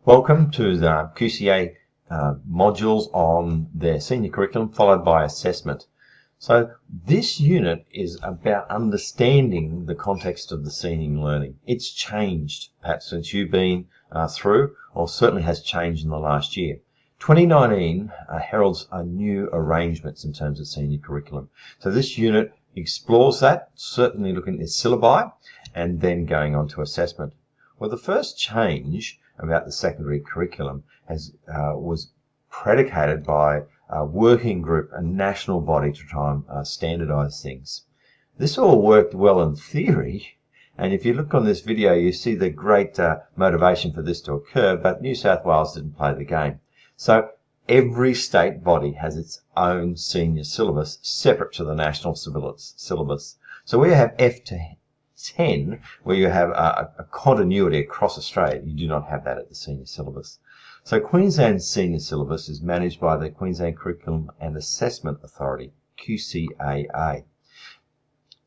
Welcome to the QCAA modules on their senior curriculum, followed by assessment. So this unit is about understanding the context of the senior learning. It's changed perhaps since you've been through, or certainly has changed in the last year. 2019 heralds new arrangements in terms of senior curriculum. So this unit explores that, certainly looking at the syllabi and then going on to assessment. Well, the first change about the secondary curriculum was predicated by a working group, a national body to try and standardise things. This all worked well in theory, and if you look on this video you see the great motivation for this to occur, but New South Wales didn't play the game. So every state body has its own senior syllabus separate to the national syllabus. So we have F to 10, where you have a continuity across Australia. You do not have that at the senior syllabus. So Queensland's senior syllabus is managed by the Queensland Curriculum and Assessment Authority, QCAA.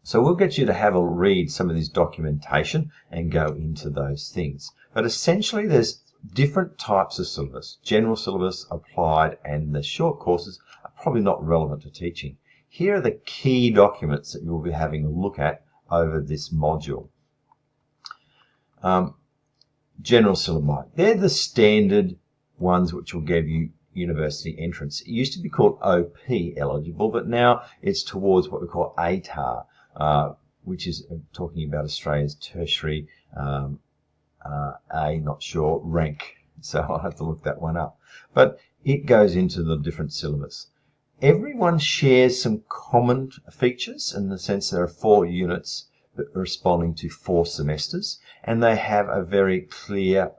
So we'll get you to have a read some of this documentation and go into those things. But essentially there's different types of syllabus. General syllabus, applied, and the short courses are probably not relevant to teaching. Here are the key documents that you'll be having a look at over this module. General syllabi. They're the standard ones which will give you university entrance. It used to be called OP eligible, but now it's towards what we call ATAR, which is talking about Australia's tertiary, not sure, rank. So I'll have to look that one up. But it goes into the different syllabus. Everyone shares some common features in the sense there are 4 units responding to 4 semesters, and they have a very clear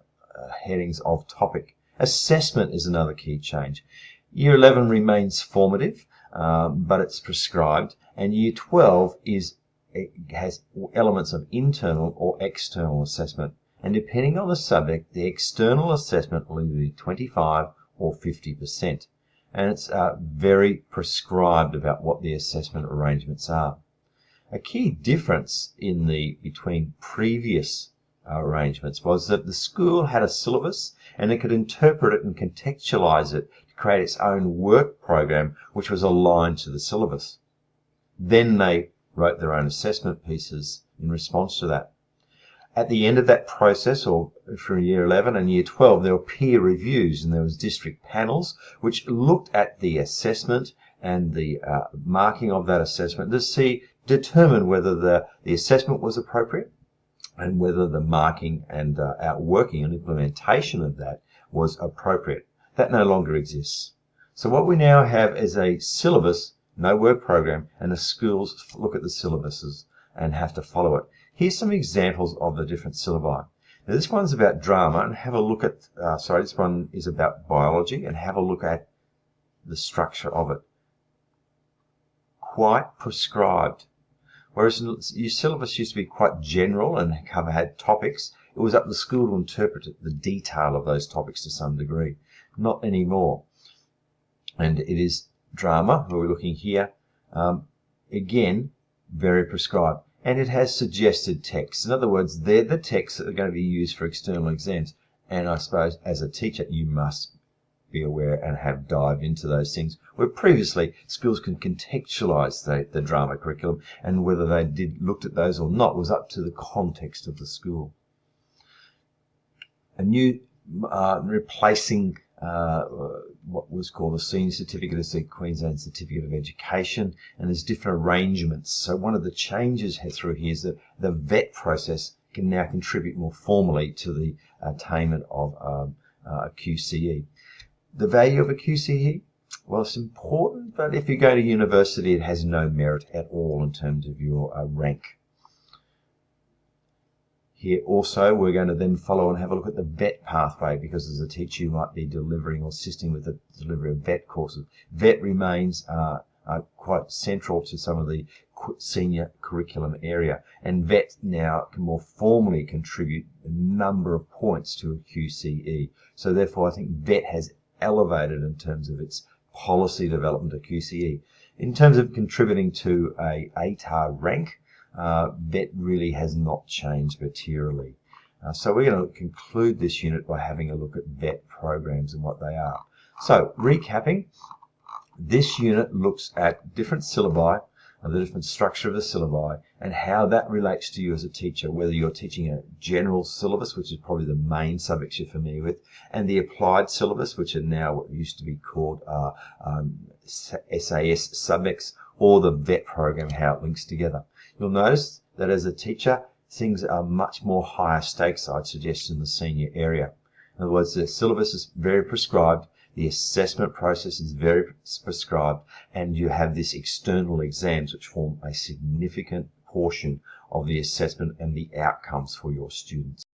headings of topic. Assessment is another key change. Year 11 remains formative, but it's prescribed, and Year 12 has elements of internal or external assessment, and depending on the subject, the external assessment will either be 25 or 50%. And it's very prescribed about what the assessment arrangements are. A key difference between previous arrangements was that the school had a syllabus and it could interpret it and contextualize it to create its own work program which was aligned to the syllabus. Then they wrote their own assessment pieces in response to that. At the end of that process, or for Year 11 and Year 12, there were peer reviews and there was district panels which looked at the assessment and the marking of that assessment to determine whether the assessment was appropriate and whether the marking and outworking and implementation of that was appropriate. That no longer exists. So what we now have is a syllabus, no work program, and the schools look at the syllabuses and have to follow it. Here's some examples of the different syllabi. Now this one's about drama, and have a look at, this one is about biology, and have a look at the structure of it. Quite prescribed. Whereas your syllabus used to be quite general and had topics, it was up to the school to interpret the detail of those topics to some degree. Not anymore. And it is drama, where we're looking here, again, very prescribed. And it has suggested texts. In other words, they're the texts that are going to be used for external exams. And I suppose as a teacher, you must be aware and have dived into those things, where previously schools can contextualize the drama curriculum, and whether they looked at those or not was up to the context of the school. A new replacing what was called a senior certificate is the Queensland Certificate of Education, and there's different arrangements. So one of the changes through here is that the VET process can now contribute more formally to the attainment of a QCE. The value of a QCE? Well, it's important, but if you go to university, it has no merit at all in terms of your rank. Here also, we're going to then follow and have a look at the VET pathway, because as a teacher, you might be delivering or assisting with the delivery of VET courses. VET remains quite central to some of the senior curriculum area, and VET now can more formally contribute a number of points to a QCE. So therefore, I think VET has elevated in terms of its policy development to QCE. In terms of contributing to a ATAR rank, VET really has not changed materially. So we're going to conclude this unit by having a look at VET programs and what they are. So recapping, this unit looks at different syllabi, the different structure of the syllabi, and how that relates to you as a teacher, whether you're teaching a general syllabus, which is probably the main subjects you're familiar with, and the applied syllabus, which are now what used to be called SAS subjects, or the VET program, how it links together. You'll notice that as a teacher, things are much more higher stakes, I'd suggest, in the senior area. In other words, the syllabus is very prescribed, the assessment process is very prescribed, and you have this external exams which form a significant portion of the assessment and the outcomes for your students.